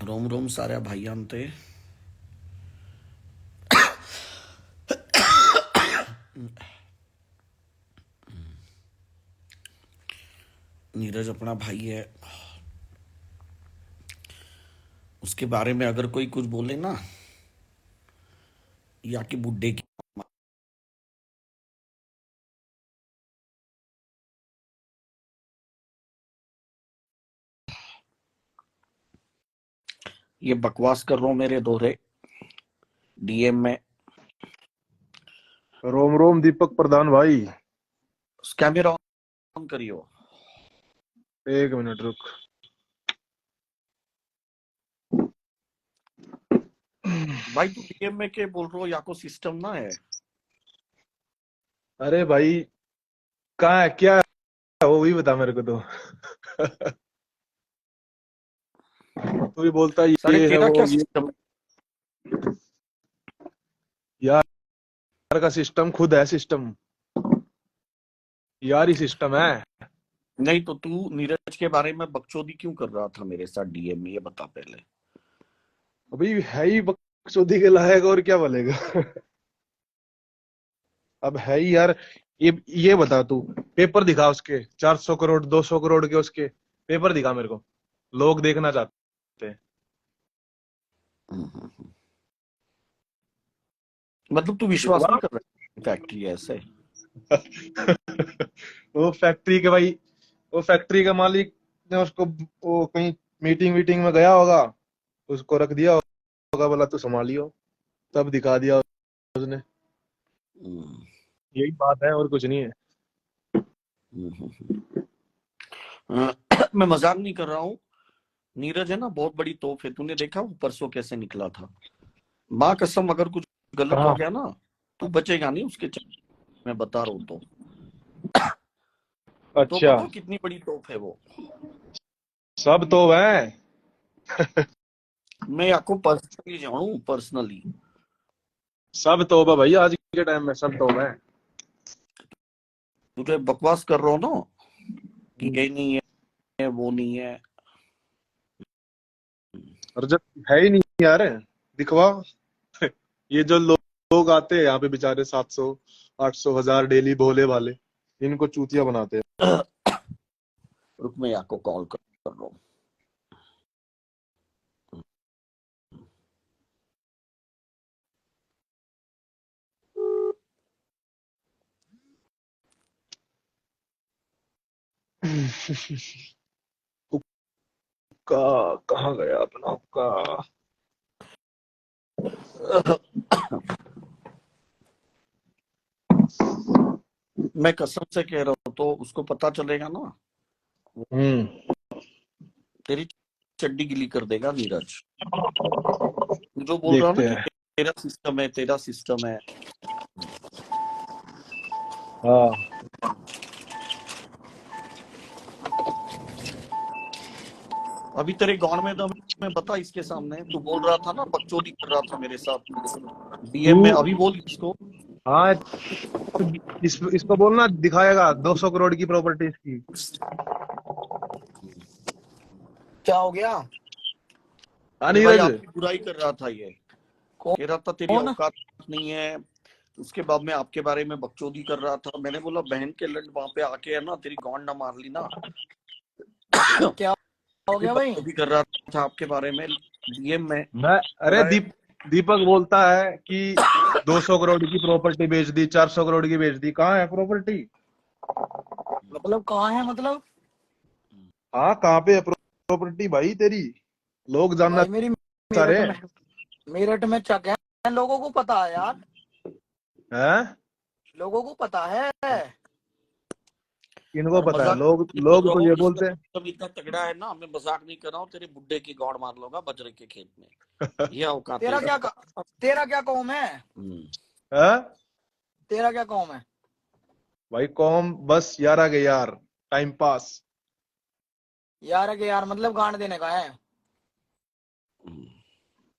रोम रोम साऱ्या भाईयां ते नीरज अपना भाई है। उसके बारे में अगर कोई कुछ बोले ना, या कि बुड्ढे की, ये बकवास कर रहा हूं मेरे दोहरे डीएम में। रोम रोम दीपक प्रधान भाई। कैमरा ऑन करियो। एक मिनट रुक। भाई तू डीएम में के बोल रहा हो, या को सिस्टम ना है। अरे भाई, कहाँ है, क्या है वो भी बता मेरे को तो। तू भी बोलता है सारे ये है तेरा वो क्या ये। सिस्टम यार का सिस्टम खुद है सिस्टम। यार ही सिस्टम है। है? नहीं तो तू नीरज के बारे में बकचोदी क्यों कर रहा था मेरे साथ डीएम में, ये बता पहले। अभी है ही बकचोदी के लायक, और क्या बोलेगा। अब है ही यार। ये बता तू, पेपर दिखा उसके 400 करोड़ 200 करोड़ के, उसके पेपर दिखा मेरे को। लोग देखना चाहते हैं। मतलब तू विश्वास दिखवा। नहीं कर रहा फैक्ट्री है ऐसे। वो फैक्ट्री के भाई, वो फैक्ट्री का मालिक ने उसको, वो कहीं मीटिंग वीटिंग में गया होगा, उसको रख दिया होगा, बोला तू संभालियो, तब दिखा दिया उसने। यही बात है, और कुछ नहीं है। मैं मजाक नहीं कर रहा हूँ। नीरज है ना, बहुत बड़ी तोप है। तूने देखा वो परसों कैसे निकला था। माँ कसम, अगर कुछ गलत हो कहाँ? गया ना, तू बचेगा नहीं उसके मैं बता रहा हूँ तो अच्छा। पता है कितनी बड़ी तोप है वो। सब तो है। मैं आपको पर्सनली जानू, पर्सनली। सब तो है भाई, आज के टाइम में सब तो है। तुझे बकवास कर रहा हो ना कि ये नहीं है वो नहीं है। और जब है ही नहीं यार, दिखवा। ये जो लोग आते हैं यहाँ पे बेचारे, 700 800 1000 डेली भोले भाले, इनको चूतिया बनाते हैं। रुक, मैं आपको कॉल कर रहा हूँ। हुक्का कहाँ गया अपना हुक्का? मैं कसम से कह रहा हूँ, तो उसको पता चलेगा ना, हम्म। तेरी चड्डी गिली कर देगा नीरज। तू जो बोल रहा है ना देखते कि हैं। तेरा सिस्टम है, तेरा सिस्टम है। हाँ। अभी तेरे गॉन में दम में बता इसके सामने। तू बोल रहा था ना, बकचोदी कर रहा था मेरे साथ तू। डीएम में। अभी बोल इसको। हाँ, इसको बोलना, दिखाएगा 200 करोड़ की प्रॉपर्टी इसकी। क्या हो गया? हाँ अरे भाई, नीरज। आपकी बुराई कर रहा था ये। कह रहा था तेरी कौन? औकात नहीं है। उसके बाद में आपके बारे में बकचोदी कर रहा था। मैंने बोला बहन के लट वहां पे आके है ना, तेरी गॉन ना मार ली ना। क्या हो तेरी गया भाई? बकचोदी कर रहा था आपके बारे में डीएम में। मैं, अरे बुराई। दीपक बोलता है कि 200 करोड़ की प्रॉपर्टी बेच दी, 400 करोड़ की बेच दी, कहाँ है प्रॉपर्टी? मतलब कहाँ है मतलब? हाँ, कहाँ पे है प्रॉपर्टी भाई तेरी? लोग जानना भाई मेरी चाह रहे मेरठ में, हैं। मेरठ में चक है। लोगों को पता है यार, हैं? लोगों को पता है। इनको और पता है, मजाक लोग नहीं कर लोग रहा तो हूँ, ये इसका बोलते मतलब इतना तगड़ा है ना। मैं मजाक नहीं कर रहा हूँ। तेरे बुड्ढे की गॉड मार लूंगा बजरे के खेत में। हैं। ये औकात है। तेरा क्या कौम है? हैं? तेरा क्या कौम है? भाई कौम बस यार, आ गए यार, टाइम पास। यार के यार मतलब गांड देने का है।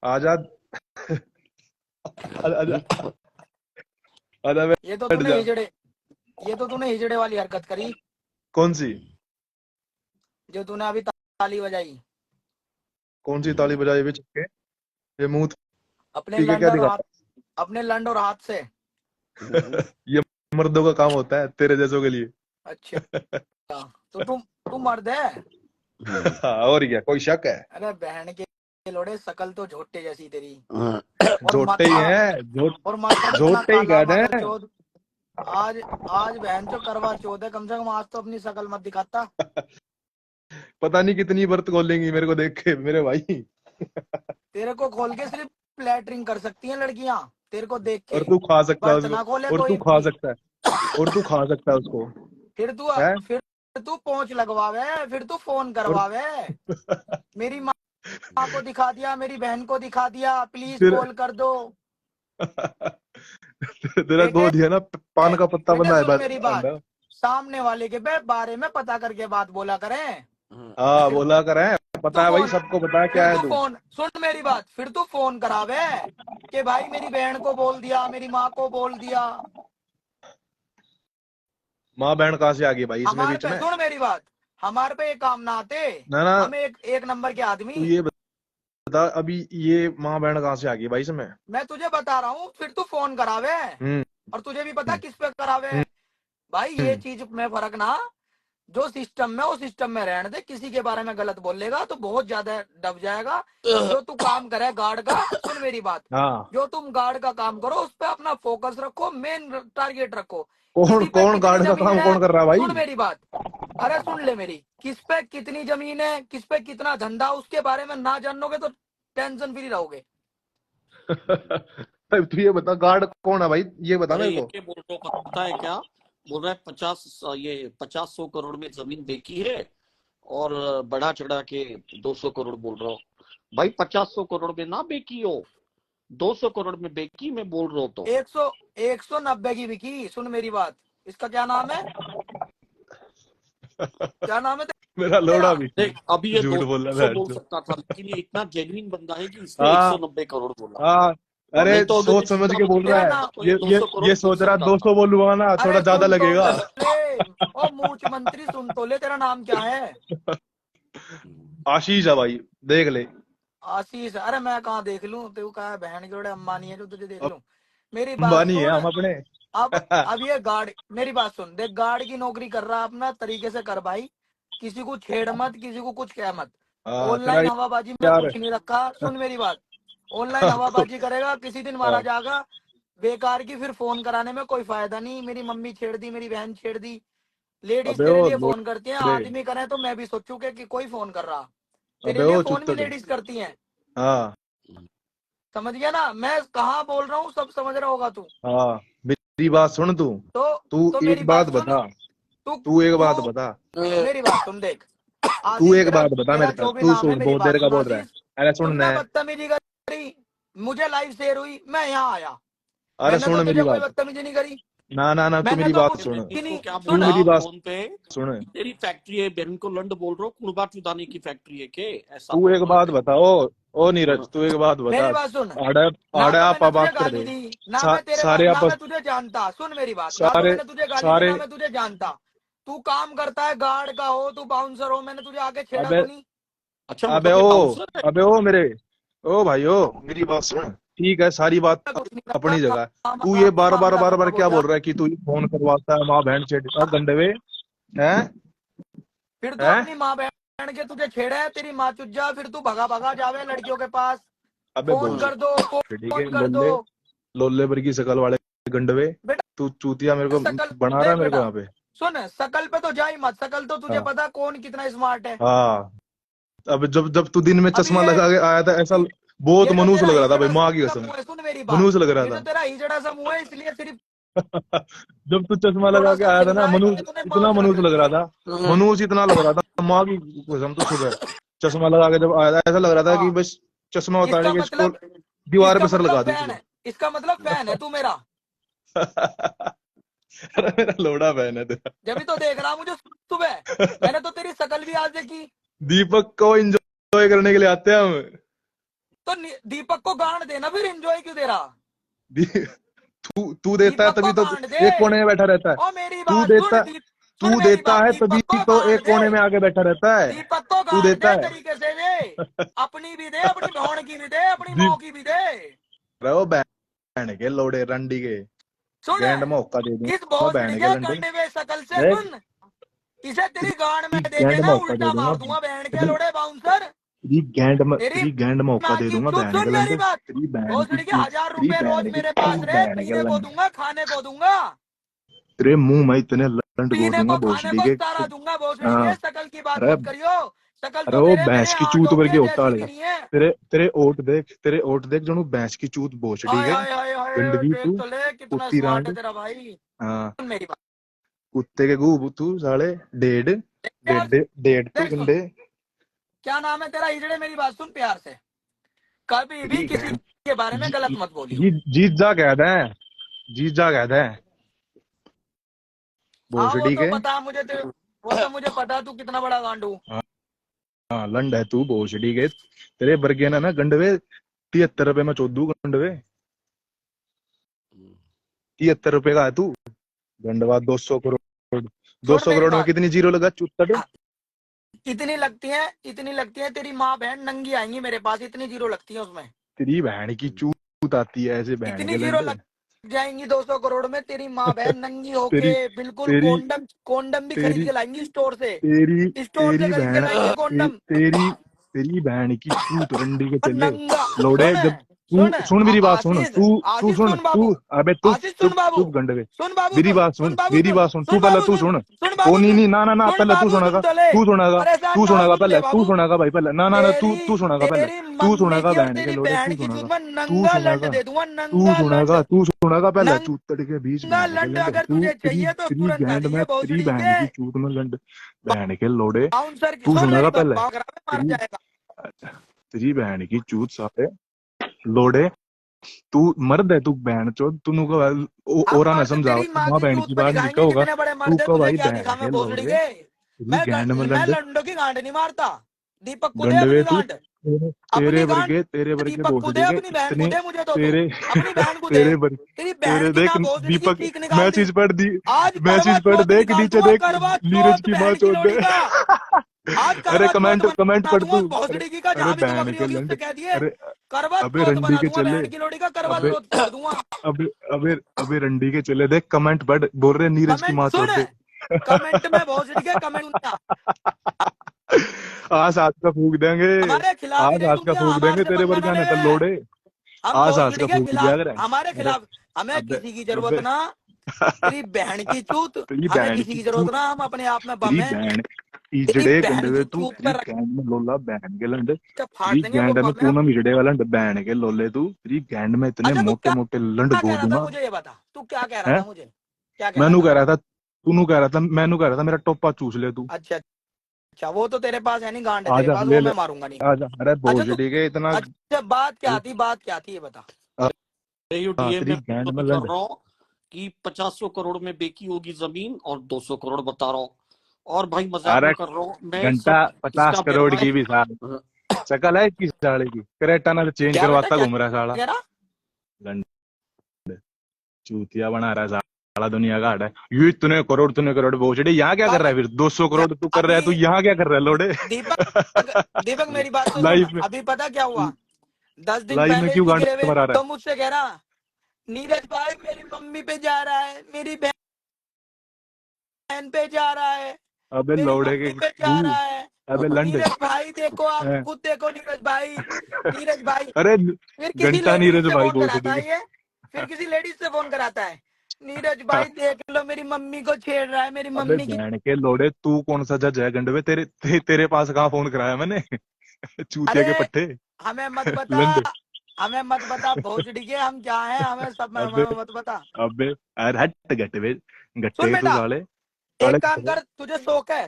आजाद। आजा, आजा ये तो बैठ तूने जा। हिजड़े ये तो तूने हिजड़े वाली हरकत करी, कौन सी? जो तूने अभी ताली बजाई। कौन सी ताली बजाई हुई छक्के, ये मुंह अपने पी के लंड क्या और हाथ, दिखाता अपने लंड और हाथ से। है? ये मर्दों का काम होता है तेरे जैसों के लिए। अच्छा, तो तू मर्द है। हाँ, और क्या कोई शक है? अरे बहन के लोड़े, शकल तो झोटे जैसी तेरी, हाँ। और झोटे ही माथा, हैं, और माथा कितना झोटे ही काला, कह दे। मगर चौथ। आज आज बहन चो करवा चौथ है, कम से कम आज तो अपनी शकल मत दिखाता। पता नहीं कितनी बर्त खोलेंगी मेरे को देख के मेरे भाई। तेरे को खोल के सिर्फ लैटरिंग कर सकती हैं लड़कियां, तेरे को देख के। और तू खा सकता है बर्त उसको, ना खोले और कोई तू खा भी। सकता है, और तू खा सकता है उसको, फिर तू है? फिर तू पोंछ लगवावे, फिर तू फोन और करवावे। मेरी माँ को दिखा दिया, मेरी बहन को दिखा दिया, प्लीज फिर कॉल कर दो। तेरा बेटे, गोद है ना, पान का पत्ता बेटे बना है सुन मेरी बात, अंदर। सामने वाले के बारे में पता करके बात बोला करें। हाँ, बोला कर है, तू पता है भाई, फोन सबको पता है फिर क्या है तू तू। फोन सुन मेरी बात, फिर तू फोन करावे कि भाई मेरी बहन को बोल दिया, मेरी माँ को बोल दिया। माँ बहन कहाँ से आ गई भाई इसमें हमारे बीच पे में? सुन मेरी बात, हमारे पे एक काम ना आते। ना ना, हम एक नंबर के आदमी। तू ये बता अभी, ये माँ बहन कहाँ से आ गई भाई इसमें? मैं तुझे बता रहा हूँ, फिर तू फोन करावे। हम्म और तुझे भी पता किस पे करावे। हम्म भाई ये हम्म। चीज में फर्क ना, जो सिस्टम में, उस सिस्टम में रहने दे। किसी के बारे में गलत बोलेगा तो बहुत ज्यादा दब जाएगा। जो तू काम करे गार्ड का, सुन मेरी बात, हाँ, जो तुम गार्ड का काम करो उस पे अपना फोकस रखो, मेन टारगेट रखो। कौन किसी पे कौन कितनी गार्ड का जमीन काम है, कौन कर रहा है सुन भाई? मेरी बात, अरे सुन ले मेरी, किस पे कितनी जमीन है, किस पे कितना धंधा, उसके बारे में ना जानोगे तो टेंशन फ्री रहोगे। तू ये बता गार्ड कौन है भाई, ये बता अरे मेरे ये को। क्या बोल रहा हूँ पता है क्या? बोल रहा है 50-100 करोड़ में जमीन बेची है, और बढ़ा चढ़ा के 200 करोड़ बोल रहा हूँ। भाई 50-100 करोड़ में ना बेची हो, 200 करोड़ में बेची, मैं बोल रहा हूँ तो। 190 की बिकी, सुन मेरी बात। इसका क्या नाम है, क्या नाम है मेरा तेरा? लोड़ा भी देख अभी ये झूठ बोल रहा 200 है बोल तो। सकता था, लेकिन ये इतना जेन्युइन बंदा है कि इसने हाँ 190 करोड़ बोला। हाँ, और अरे नहीं तो अगर ये सोच समझ झूठा के बोल बंदा रहा तेरा है। होता नाम, तो ये 200 करोड़ ये बोल सोच रहा सकता था। 200 बोलूंगा ना थोड़ा अरे ज्यादा सुन तो लगेगा। ले, ओ मूछ मंत्री सुन तो ले, तेरा नाम क्या है? आशीष है भाई, देख ले। आशीष? अरे मैं कहाँ देख लूं, तू कहा बहन के जोड़े अंबानी है जो तुझे देख लूं। मेरी बात अंबानी है सुन, हम अपने। अब ये गार्ड, मेरी बात सुन, देख गार्ड की नौकरी कर रहा, अपना तरीके से कर भाई। किसी को छेड़ मत, किसी को कुछ कह मत। हाँ, तेरा ऑनलाइन हवाबाजी में यार। कुछ नहीं रखा, सुन मेरी बात। ऑनलाइन हवाबाजी करेगा, किसी दिन मारा हाँ, जाएगा। बेकार की फिर फोन कराने में कोई फायदा नहीं। मेरी मम्मी छेड़ दी, मेरी बहन छेड़ दी। लेडीज अबे तेरे ओ लिए फोन करती हैं, लोड़े, आदमी करें तो मैं भी सोचूं कि कोई फोन कर रहा। तेरे अबे लिए ओ फोन भी चुत्तड़। लेडीज करती हैं। हाँ समझ गया ना मैं कहाँ बोल रहा हूँ, सब समझ रहा होगा तू। हाँ, मेरी बात सुन तू। तो तू तो एक मेरी बात बात सुन। बता, तू तू एक बात तू बता, मेरी बात सुन, देख तू आशीष, एक तेरा बात बता तेरा मेरे जो साथ, भी तू नाम है, सुन, मेरी बहुत बात देर का सुन बोल रहा है। आशीष। अरे सुन तूने न, बदतमीजी करी, मुझे लाइव शेयर हुई, मैं यहाँ आया। अरे मैंने तो सुन मेरी तुझे कोई बात। बदतमीजी नहीं करी। ना ना ना, तू मैंने मेरी तो बात कुछ सुन, मैं ही इसको नहीं, क्या तू सुन। बोला मेरी बात फोन पे सुन। कि तेरी फैक्ट्री है, बहन को लंड बोल रहा हूँ, कुड़बा चुदाने की फैक्ट्री है के, ऐसा तू बोल एक रहा बात है। बता, ओ नीरज, तू एक बात बता। मेरी बात सुन, आड़े, ना आड़े तो आप मैंने तुझे बात कर गाली दे। दी, ना मैं तेरे सारे ना आपस, मैं तुझे जानता। सुन मेरी बात, ना तो सारे मैंने तुझे गाली दी, सारे। ना मैं तुझे जानता। तू काम करता है, गार्ड का हो, तू बाउंसर हो, मैंने तुझे आके छेड़ा अबे तो नहीं। अच्छा अबे मतलब ये बाउंसर है। अबे ओ मेरे, ओ भाई ओ, मेरी बात सुन। ठीक है, सारी बात मैं कुछ नहीं अपनी करता, जगह है। काम तू ये बार बार मामला बार बार खत्म हो क्या जा। बोल रहा है कि तू ये फोन करवाता है, माँ बहन छेड़ता है, गंडवे हैं फिर तू हैं। अपनी माँ बहन के तुझे छेड़े, तेरी माँ चुज्जा, फिर तू भगा भगा जावे लड़कियों के पास। अबे फोन बोल, कर दो, ठीक है, फोन कर दो। लोल्ले, लोल्ले वर्गी शकल वाले गंडवे। बेटा तू चूतिया मेरे को शकल बना रहा देख, है मेरे को बेटा यहाँ पे। सुन, शकल पे तो जा ही मत, शकल तो तुझे हाँ पता कौन कितना स्मार्ट है। हाँ, अब जब जब तू दिन में अभी चश्मा लगा के आया था, ऐसा बहुत ये जो मनुष्य तेरा लग रहा था भाई, हिजड़ा माँ की सा कसम, मुंह है, सुन मेरी बात, मनुष्य लग रहा ये जो था। तेरा हिजड़ा सा मुंह है, इसलिए सिर्फ जब तू चश्मा लगा थोड़ा के सा आया था खिल ना, रहा है मनुष्य क्योंकि तूने इतना पाउच रख मनुष्य लग रखी रहा है। था, मनुष्य इतना लग रहा था, माँ की कसम। तो सुबह चश्मा लगा के जब आया था, ऐसा लग रहा था कि हाँ, बस चश्मा उतार इसका के इसको मतलब, दीवार इसका पे सर मतलब लगा दूं फैन इसको। है, इसका मतलब फैन है तू मेरा। अरे मेरा लोड़ा बहन है तेरा। जब भी तो देख रहा मुझे सुबह, मैंने तो तेरी शकल भी आज देखी। दीपक को एंजॉय करने के लिए आते हैं हम। तो दीपक को गांड देना, फिर एंजॉय क्यों दे रहा? तू देता है दीपक को तभी तो गांड दे। एक कोने में बैठा रहता है। ओ मेरी तू बात सुन, देता, सुन तू मेरी देता बात, है तभी दीपक को तो गांड एक दे, कोने में आके बैठा रहता है। दीपक को तू गांड देता दे है, तरीके से दे। अपनी भी दे, अपनी बहन की भी दे, अपनी जी माँ की भी दे। रहो बहन के लोड़े रंडी के सुन, गैंड मौका दे किस दूंगा भोसड़ी बहन के के लंडे गंडे में शकल से देख सुन, इसे तेरी गांड में दे गैंड के ना मौका दे उल्टा दूंगा मार दूंगा बहन के लोड़े बाउंसर। तेरी तेरी गैंड मौका माँ दे की दूंगा चूत बहन सुन के मेरी लंडे बात। तेरी बहन की भोसड़ी के चूत 1000 रुपए रोज बहन की मेरे पास चूत रहे, बहन के पीने को लंडे दूंगा, खाने को दूंगा, तेरे मुंह में इतने लंड घोड़ पीने दूंगा को खाने भोसड़ी को के सारा दूंगा। भोसड़ी के हाँ शकल की बात अरे मत करियो, शकल अरे तो वो तेरे मेरे भैंस की चूत आंटों वर्गी के होता जैसी भी है नहीं है। तेरे ओट देख जो भैंस की चूत भोसड़ी हाय के हाय हाय हाय, गंडगी देख तू तो ले कितना कुत्ती स्मार्ट रांड है तेरा भाई। हाँ सुन मेरी बात कुत्ते के गूब तू साले डेढ़ प्यार डेढ़ डेढ़ तू देख, सुन गंडे क्या नाम है तेरा हिजड़े, मेरी बात सुन प्यार से, कभी भी ठीक किसी है के बारे में गलत मत बोलियो। जीत जा कहते हैं जीत जा कहते हैं हाँ वो भोसड़ी तो के पता मुझे, वो तो मुझे पता तू कितना बड़ा गांडू। हाँ हाँ, लंड है तू भोसड़ी के तेरे बर्गे ना गंडवे 73 रुपए में चौदू गंडवे 73 रुपए का है तू गंडवा 200 करोड़ दो छोड़ सौ मेरी करोड़ में बात, कितनी जीरो लगा चुत्तड़ इतनी लगती है तेरी माँ बहन नंगी आएंगी मेरे पास, इतनी जीरो लगती है उसमें, तेरी बहन की चूत आती है ऐसे बहन इतनी के जीरो लंडे लग जाएंगी 200 करोड़ में। तेरी माँ बहन नंगी होके तेरी बिल्कुल तेरी कोंडम कोंडम भी खरीद तेरी के लाएंगी स्टोर से, तेरी स्टोर से तेरी खरीद के बहन लाएंगे कोंडम। तेरी बहन की चूत रंडी के और चले नंगा लोड़े सुन, जब तू सुन मेरी बात सुन आशीष, तू आशीष सुन सुन तू बाबू, अबे तू आशीष सुन चुप बाबू, चुप गंडवे सुन बाबू, मेरी सुन बात सुन सुन बाबू, मेरी सुन बात सुन तू सुन पहले बाबू, तू सुन सुन सुन ओ बाबू, नहीं सुन नहीं ना सुन पहले तू बाबू, सुन सुनेगा तो ले, परेशान तू ना हो, सुनेगा सुन पहले ले तू बाबू। सुनेगा भाई पहले ना तेरी तू सुनेगा पहले तेरी तू मम्मी सुनेगा की और बहन के तेरी लोड़े बहन तू की चूत सुनेगा में तू नंगा लंड सुनेगा दे दूंगा, नंगा लंड, तू सुनेगा पहले नंगा चूतड़ के बीच बहन के लंडे लंड तू अगर तेरी तुझे चाहिए तो तेरी तुरंत आ गैंड में जाइए तेरी भोसड़ी बहन के। की चूत में लंड बहन के लोड़े बाउंसर की तू सुन मेरी सुनेगा बात, पहले बागरा में मार तेरी जाएगा। तेरी बहन की चूत साले लोड़े तू मर्द है तू बहन चो तू हम ओरा ना मर्द समझा तेरी माँ माँ की बहन चूत की पे बात दिखाएंगे निका होगा कितने बड़े तू मर्द है, कब तुझे आई क्या बहन दिखावे के भोसड़ी लोड़े के। तेरी गैंड में मैं लंड लंडो की गांड नहीं मारता, दीपक को दे गंडवे अपनी तू गांड, अपनी गांड तेरे वर्गे दीपक को दे, भोसड़ी के अपनी बहन को इतने दे, मुझे तो दो, तेरे अपनी बहन को दे। तेरे वर तेरी बहन तेरे की देख ना भोसड़ी की दीपक चीख निकाल दी। मैसेज पढ़ दी आज करवा मैसेज पढ़ चौथ देख निकाल नीचे दूंगा, देख करवा नीरज चौथ की माँ बहन की चोद दे लोड़ी का, आज अरे करवा चौथ कमेंट कमेंट बना पढ़ दूंगा तू उस भोसड़ी की का, अरे जहां भी तू बहन बकरी के होगी लंड उससे कह दिए अरे करवा अबे चौथ रंडी बना के दूंगा चले बहन की लोड़ी का, करवा अबे चौथ छोड़ दूंगा। अबे अबे अबे रंडी के चले देख कमेंट पढ़ बोल रहे नीरज की कमेंट माँ सुन, चोद दे कमेंट में भोसड़ी के कमेंट दुनिया आज का फूक देंगे हमारे खिलाफ ही नहीं आज का दुनिया, फूक हमारे देंगे से तेरे पंगा ना वर्गा ले। ने तो लोड़े हम आज भोसड़ी का के फूक दिया खिलाफ, कर हमारे अरे खिलाफ हमें अबे किसी की जरूरत अबे ना, तेरी बहन की चूत, तेरी हमें बहन किसी की की जरूरत चूत ना, हम अपने आप में बम तेरी है। बहन तेरी इजड़े बहन गंडवे की तू चूत तेरी पर रख गैंड में लोला बहन के लंड के फाड़ तेरी देंगे वो गैंड में बम है। पूनम इजड़े वाला बहन के लोले तू तेरी गैंड में इतने अच्छा तू मोटे क्या मोटे लंड क्या गो कह रहा था दूंगा मुझे, ये बता तू क्या कह रहा है था मुझे, क्या कह रहा मैनू था। कह रहा था तूनू कह रहा था मैनू कह रहा था मेरा टोपा चूस ले तू अच्छा अच्छा, वो तो तेरे पास है नहीं, गांड है तेरे आजा पास, ले वो ले मैं मारूंगा नहीं। आजा अरे अच्छा तू, भोसड़ी के इतना अच्छा बात क्या थी ये बता। यू डीएम तेरी में गैंड में कर लंड रहा हूँ कि 50 करोड़ में बेची होगी जमीन और 200 करोड़ बता रहा हूँ। और भाई मजाक अरे में कर रहा हूँ मैं घंटा सब। 50 इसका करोड़ की भी साल व्यवसाय शकल है इसकी साले की करेटा ना चेंज क्या बेटा, करवाता क्या घूम रहा है साला कह रहा। लंड चूतिया बना रहा है साला दुनिया का हट है यू इतने करोड़ भोसड़ी यहाँ क्या कर कब रहा है फिर 200 करोड़ तू कर रहा है अभी तू यहाँ क्या कर रहा है लोडे दीपक, दीपक मेरी बात तो सुन, लाइफ में अभी पता क्या हुआ, 10 दिन लाइफ में पहले क्यों इसकी गांड गिरेवे मरा रहा तो मुझसे कह रहा, नीरज भाई मेरी मम्मी पे जा रहा है, मेरी बहन पे जा रहा है, है अबे मेरी लौड़े के मम्मी पे जा गू रहा है। अबे लंड नीरज भाई देखो, आप हैं। खुद देखो नीरज भाई, नीरज भाई। अरे फिर किसी घंटा लेडीज नीरज से भाई फोन कराता भोसड़ी है ये, फिर किसी लेडीज से फोन कराता है, नीरज भाई देख लो मेरी मम्मी को छेड़ रहा है, मेरी अबे मम्मी की। बहन के लोड़े तू कौन सा जज है गंडवे तेरे पास कहाँ फोन कराया मैंने चूतिया अरे के पट्टे हमें मत बता, लंड हमें मत बता भोसड़ी के हम क्या है, हमें सब अबे हमें मत बता। अबे अरे हट गट्टे सुन गट्टे के तू बेटा, साले एक साले काम कर, तुझे शौक है,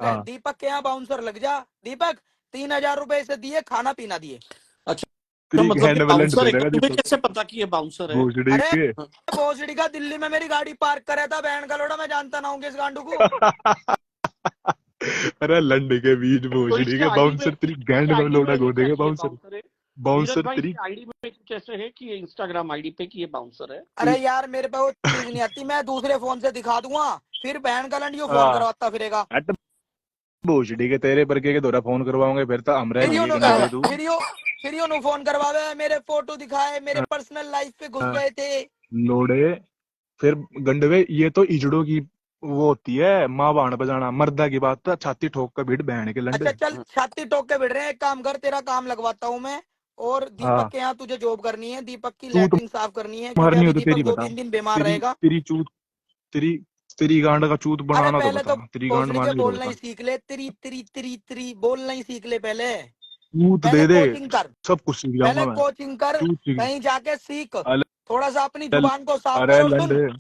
हाँ दीपक के यहाँ बाउंसर लग जा। दीपक 3,000 रुपए से दिए, खाना पीना दिए। अच्छा तेरी मतलब ये हैंड में लंड बाउंसर दे है देगा क्या? तुम्हें दीपक कैसे पता कि ये बाउंसर है? भोसड़ी अरे के भोसड़ी का दिल्ली में मेरी गाड़ी पार्क करा था, बहन का लोड़ा, मैं जानता ना हूँ इस गांडू को। अरे लंड के बीच तो भोसड़ी इसके के आईडी में बाउंसर तेरी गैंड में लोड़ा ये गो क्या देगा ये बाउंसर बाउंसर है? नीरज बाउंसर भाई तेरी इसके आईडी में कुछ ऐसे है कि इंस्टाग्राम आईडी पे कि ये बाउंसर है? अरे यार मेरे पे वो चीज नहीं आती, मैं दूसरे फोन से दिखा दूंगा, फिर बहन का लंड यू फोन हाँ करवाता फिरेगा। हट भोसड़ी के तेरे बरके के दोरा फोन करवाओगे फिर तो हमरे फिर लिए यूं गंडे तू फिर यूं फोन करवावे, मेरे फोटो दिखाए, मेरे पर्सनल लाइफ पे घुस गए थे। लोड़े फिर गंडवे ये तो इजड़ों की वो होती है माँ बाण बजाना, मर्दा की बात तो छाती ठोक कर भीड़ बहन के लंडे। अच्छा चल, छाती ठोक के भिड़ रहे हैं, एक काम कर, तेरा काम लगवाता हूँ मैं। और दीपक हाँ के यहाँ तुझे जॉब करनी है, दीपक की चूत लैट्रिन साफ करनी है, क्योंकि मारनी अभी हो तो दीपक तेरी दो बता, तीन दिन बीमार तेरी रहेगा। तेरी चूत तेरी तेरी गांड का चूत अरे बनाना तो पहले तो बता, तेरी गांड भोसड़ी के मारनी तो बोलना ही बता। सीख ले, त्री त्री त्री त्री बोलना ही सीख ले पहले। चूत पहले दे दे, कोचिंग कर, सब कुछ सीख पहले जाऊंगा मैं। कोचिंग कर, चूत सीख। कहीं जाके सीख, अरे थोड़ा सा अपनी जुबान को साफ कर। अरे और सुन, लंडे,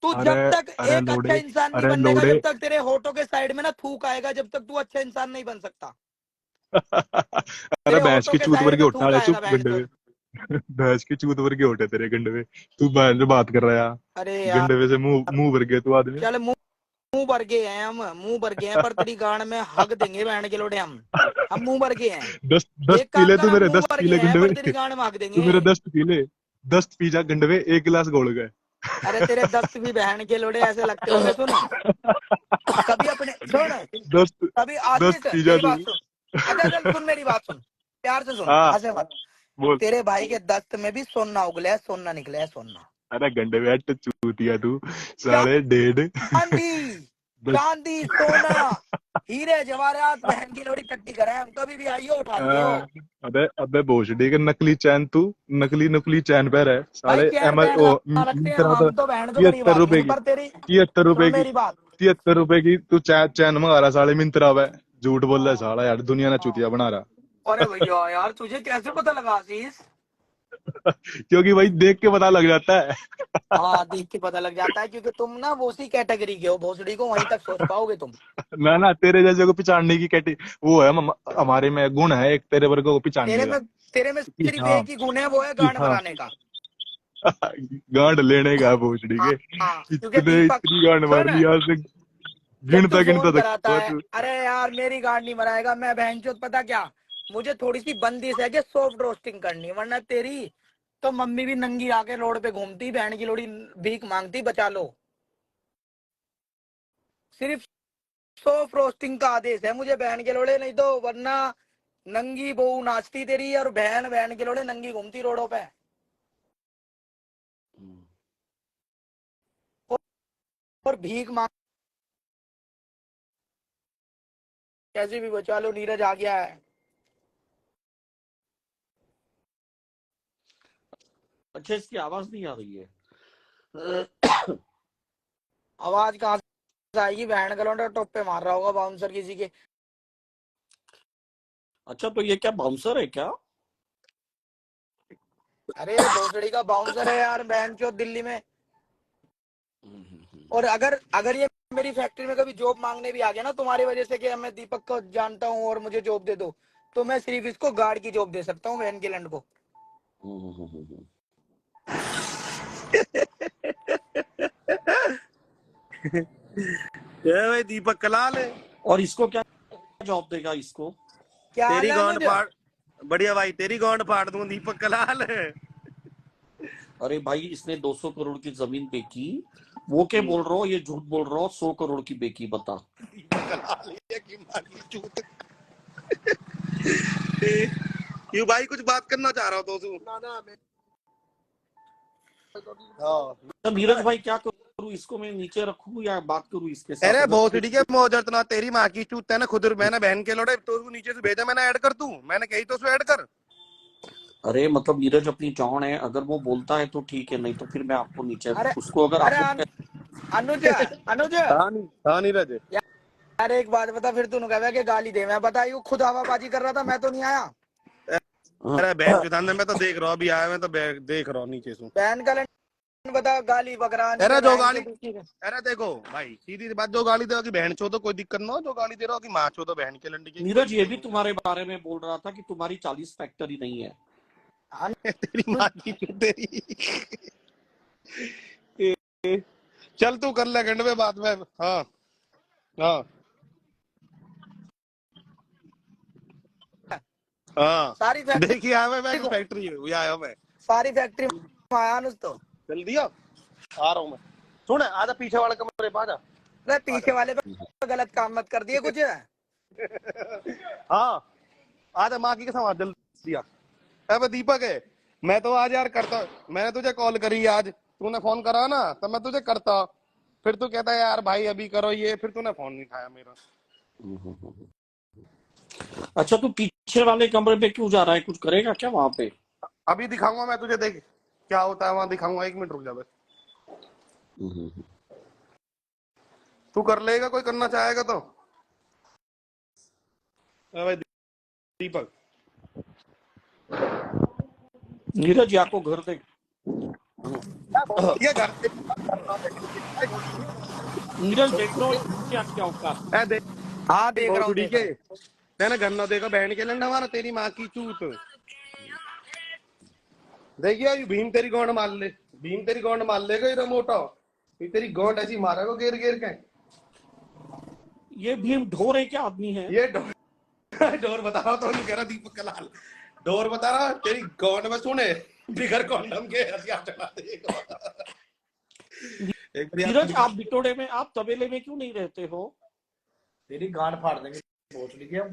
तू अरे जब तक अरे एक अच्छा लोड़े, इंसान नहीं अरे बननेगा, लोड़े। जब तक तेरे होठों के साइड में ना थूक आएगा, जब तक तू अच्छा इंसान नहीं बन सकता। अरे तेरे भैंस होठों की के चूत साइड वर्गे में उठा थूक है, आएगा चुप बहन गंडे चोद। में। भैंस की चूत वर्गे उठे तेरे गंडे में। तू बहन से बात कर रहा है यार, अरे यार, गंडे में से मुंह मुंह भर गया तू आदमी। चल मुंह भर गए हैं हम, मुंह भर गए हैं, पर तेरी गांड में हक देंगे बहन के लोटे हम मुंह भर गए हैं। 10 एक पी काम ले कर, तू, हम मेरे मुंह 10 भर पी ले गए हैं, गंडे में। पर तेरी गांड में हक तू देंगे। मेरे 10 पी ले, 10 पी जा गंडे में, 1 गिलास घोल गए। अरे तेरे दस्त भी बहन के लोड़े ऐसे लगते होंगे। सुन, कभी अपने सुन, 10 कभी 10 आशीष, पी जा मेरी तू। बात सुन। अच्छा चल सुन, मेरी बात सुन, प्यार से सुन, हाँ हंसे मत। बोल। तेरे भाई के दस्त में भी सोना उगला है, सोना निकला है, सोना। अरे गंडे में हट चूतिया तू, साढ़े डेढ़ चांदी, 10। चांदी, सोना, हीरे जवाहरात बहन की लोड़ी इकट्ठी करें हम, कभी भी आइयो उठा लियो। अबे अबे भोसड़ी के नकली चैन तू, नकली नकली चैन पे है भाई साले। चैन एम पैन ओ लगा रखते हैं मित्रा तो हम तो बहन तो गरीब 73 रुपए आदमी, की, पर तेरी 73 रुपए सुन की, मेरी बात। 73 रुपए की तू चैन चैन मंगा रहा साले मिंत्रा पे। झूठ बोल रहा है साला यार, दुनिया ना चूतिया बना रहा। अरे भैया यार, तुझे कैसे पता लगा आशीष? क्योंकि भाई देख के पता लग जाता है। हाँ, देख के पता लग जाता है, क्योंकि तुम ना वो उसी कैटेगरी के हो, भोसड़ी को वहीं तक सोच पाओगे तुम। ना तेरे जैसे को पिछाड़ने की कैटी वो है हमारे में गुण है एक, तेरे वर्ग को तेरे पिछाड़ने का। में तेरे में कि सिर्फ हाँ, एक ही गुण है, वो है कि गांड हाँ, बनाने का। गांड लेने का भोसड़ी हाँ के। हाँ, क्योंकि इतने दीपक, इतनी गांड मार सुन, ली आज से, जब तू गिनता गिनता फोन तक कराता हुआ है, तू। अरे यार मेरी गांड नहीं मराएगा, मैं बहनचोद पता क्या, मुझे थोड़ी सी बंदिश है कि सॉफ्ट रोस्टिंग करनी है, वरना तेरी तो मम्मी भी नंगी आके रोड पे घूमती, बहन की लोड़ी भीख मांगती, बचा लो। सिर्फ सॉफ्ट रोस्टिंग का आदेश है मुझे बहन के लोड़े, नहीं तो वरना नंगी बहू नाचती तेरी, और बहन बहन के लोड़े नंगी घूमती रोडों पे। और भीख मांग, कैसे भी बचा लो, नीरज आ गया है। अच्छा, इसकी आवाज नहीं आ रही है। आवाज कहाँ से आएगी, बहन का लोड़ा टॉप पे मार रहा होगा बाउंसर किसी के। अच्छा, तो ये क्या बाउंसर है क्या? अरे भोसड़ी का बाउंसर है यार बहन चो दिल्ली में। और अगर अगर ये मेरी फैक्ट्री में कभी जॉब मांगने भी आ गया ना तुम्हारी वजह से, कि मैं दीपक को जानता हूँ और मुझे जॉब दे दो, तो मैं सिर्फ इसको गार्ड की जॉब दे सकता हूँ, बहन के लैंड को। ये भाई दीपक कलाल है। और इसको क्या जॉब देगा इसको? क्या हाल तेरी है गांड अनुज? फाड़, बढ़िया भाई, तेरी गांड फाड़ दूं, दीपक कलाल है। अरे भाई, इसने 200 करोड़ की जमीन बेची, वो क्या बोल रहा हो, ये झूठ बोल रहा हो, 100 करोड़ की बेची, बता। दीपक कलाल है कि मारी चूत। क्यों भाई, कुछ बात करना चाह रहा हो तो तू? ना ना मैं, हाँ। तो नीरज भाई क्या करूं, इसको मैं नीचे रखूं या बात करूं इसके साथ? अरे अगर भोसड़ी के मोजरत ना, तेरी माँ की चूत है ना, खुद मैंने बहन के लोड़े तो उसको नीचे से भेजा, मैंने ऐड कर तू, मैंने कही तो उसको ऐड कर। अरे मतलब नीरज अपनी जान है, अगर वो बोलता है तो ठीक है, नहीं तो फिर मैं आपको नीचे, अरे उसको अगर अरे आपने अनुज, अनुज हाँ नीरज। यार एक बात बता, फिर तूने कहा कि गाली दे, मैं बताई वो खुद हवाबाजी कर रहा था, मैं तो नहीं आया। अरे बहन चुदान मैं तो देख रहा हूँ, अभी आया मैं तो देख रहा हूँ नीचे से। बहन का लैंड बता, गाली बकरा नहीं अरे दे जो बहन गाली, के पीछे के। अरे देखो भाई, सीधी सी बात, जो गाली दे कि बहन छो तो कोई दिक्कत ना हो, जो गाली दे रहा हो कि माँ छो तो बहन के लंडी की कोई नीरज ये दिक्कत भी नहीं तुम्हारे बारे में बोल रहा था कि तुम्हारी 40 फैक्ट्री नहीं है। है। तेरी माँ की चो तेरी। चल तू कर ले गंड में बात में। हाँ हाँ हाँ, सारी देखिए आया मैं फैक्ट्री, फैक्ट्री हुई आया मैं। सारी फैक्ट्री में आया अनुज तो। जल्दी आ रहा हूँ मैं। सुन, आजा पीछे वाले कमरे पे आजा। अरे आजा पीछे वाले पे गलत काम मत कर दिए कुछ। हाँ आजा माँ की कसम आज जल्दी आ। अबे दीपक है, मैं तो आज यार करता, मैंने तुझे कॉल करी आज, तूने फोन करा ना तो मैं तुझे करता, फिर तू कहता है यार भाई अभी करो ये, फिर तूने फोन नहीं उठाया मेरा। अच्छा तू पीछे वाले कमरे पे क्यों जा रहा है, कुछ करेगा क्या वहां पे? अभी दिखाऊंगा मैं तुझे, देख क्या होता है वहां, दिखाऊंगा, 1 मिनट रुक जा बस। तू कर लेगा, कोई करना चाहेगा तो। अबे दीपक नीरज या को घर देख। ये घर से नीरज देख रहा हूँ क्या क्या औकात। ए देख हाँ देख रहा हूँ भोसड़ी देख के, रहा हूँ। मैंने घर ना देखा बैंड के लंड हमारा, तेरी माँ की चूत। देखिए ये भीम तेरी गोंड मार ले, भीम तेरी गोंड मार लेगा ये मोटा, ये तेरी गोंड ऐसी मारेगा गिर गिर के। ये भीम ढोर है क्या आदमी है? ये डोर बता रहा तो कह रहा दीपक कलाल, डोर बता रहा तेरी गोंड में सुने बिगर कॉन्डम के हथियार चला देगा। एक नीरज आप बिटोड़े में, आप तबेले में क्यों नहीं रहते हो? तेरी गांड फाड़ देंगे भोसड़ी के हम।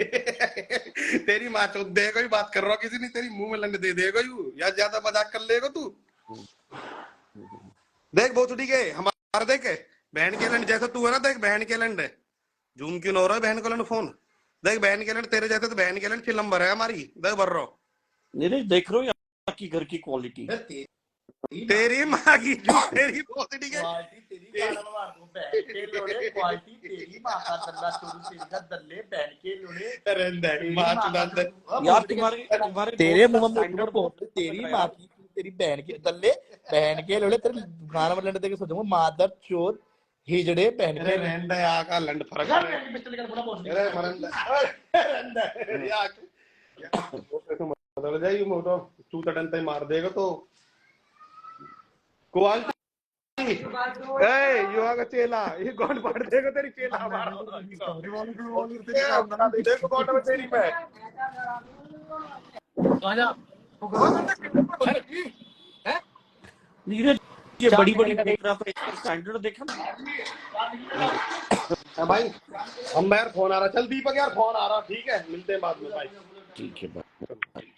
तेरी माँ चौथ देगा ही, बात कर रहा किसी नहीं, तेरी मुंह में लंड दे देगा यू, या ज्यादा मजाक कर लेगा तू। देख भोसड़ी के हमारा, देख बहन के लंड जैसा तू है ना, देख बहन के लंड है, जूम क्यों ना हो रहा है बहन को लंड फोन, देख बहन के लंड तेरे जैसे, तो बहन के लंड चिलम्बर है हमारी, देख भर रहा हूँ। नीरज देख रहे हो यहाँ की घर की क्वालिटी? तेरी माँ की तेरी भोसड़ी के क्वालिटी तेरी गांड मार दूं बहन के लोड़े, क्वालिटी तेरी माँ का दल्ला चोरू तेरी का दल्ले बहन के लोड़े। रहने माँ चुदांदर यार तुम्हारे तेरे दोस्त मुंह में स्टैंडर्ड बोल बहुत तेरी लग रहा है माँ यार। की तेरी बहन के दल्ले बहन के लोड़े तेरे गाना में लड़ देके सोचूंगा मादर चोर हिजड़े बहन अरे के। रहने यहाँ का लंड फर्क है। अरे मरंदा रहने यहाँ के बदल जाएगी मोटो, तू तड़नते मार देगा तो क्वालिटी। ए युवा का चेला ये गॉड फाड़ देगा तेरी, चेला हमारा देखो गॉड में तेरी पे नीरज ये चार बड़ी बड़ी निकल गई। फेंक रहा था, इसका स्टैंडर्ड देखा ना। भाई हम यार फोन आ रहा, चल दीपक यार फोन आ रहा, ठीक है मिलते हैं बाद में भाई। ठीक है भाई।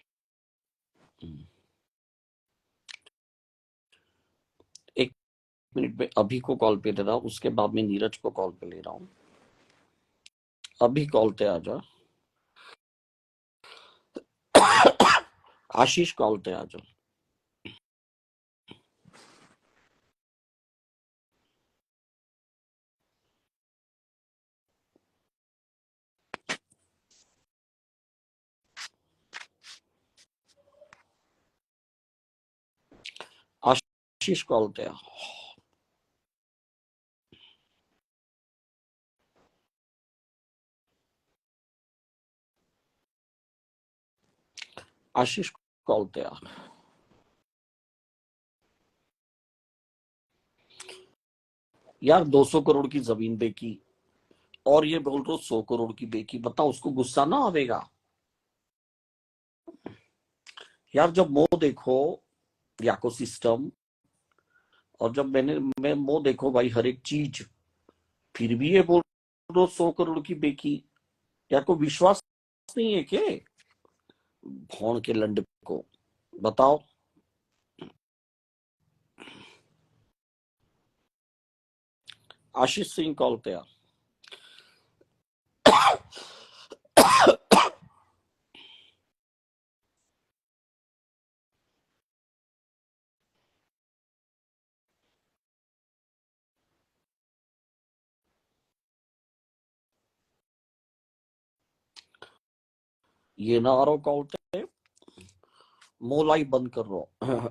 एक मिनट में अभी को कॉल पे दे रहा हूँ, उसके बाद में नीरज को कॉल पे ले रहा हूँ। अभी कॉल पे आ जा। आशीष कॉल पे आ जा। आशीष कॉल पे आ। आशीष कॉल पे आ। यार 200 करोड़ की जमीन बेची और ये बोल रहे 100 करोड़ की बेची, बताओ उसको गुस्सा ना आवेगा? यार जब मोह देखो इकोसिस्टम, और जब मैं मोह देखो भाई हर एक चीज, फिर भी ये बोल रहे 100 करोड़ की बेची। यार को विश्वास नहीं है क्या भौण के लंड को? बताओ। आशीष सिंह कॉल पे आ। ये ना आ रहा कॉल पे, मोलाई बंद कर रहा हूं।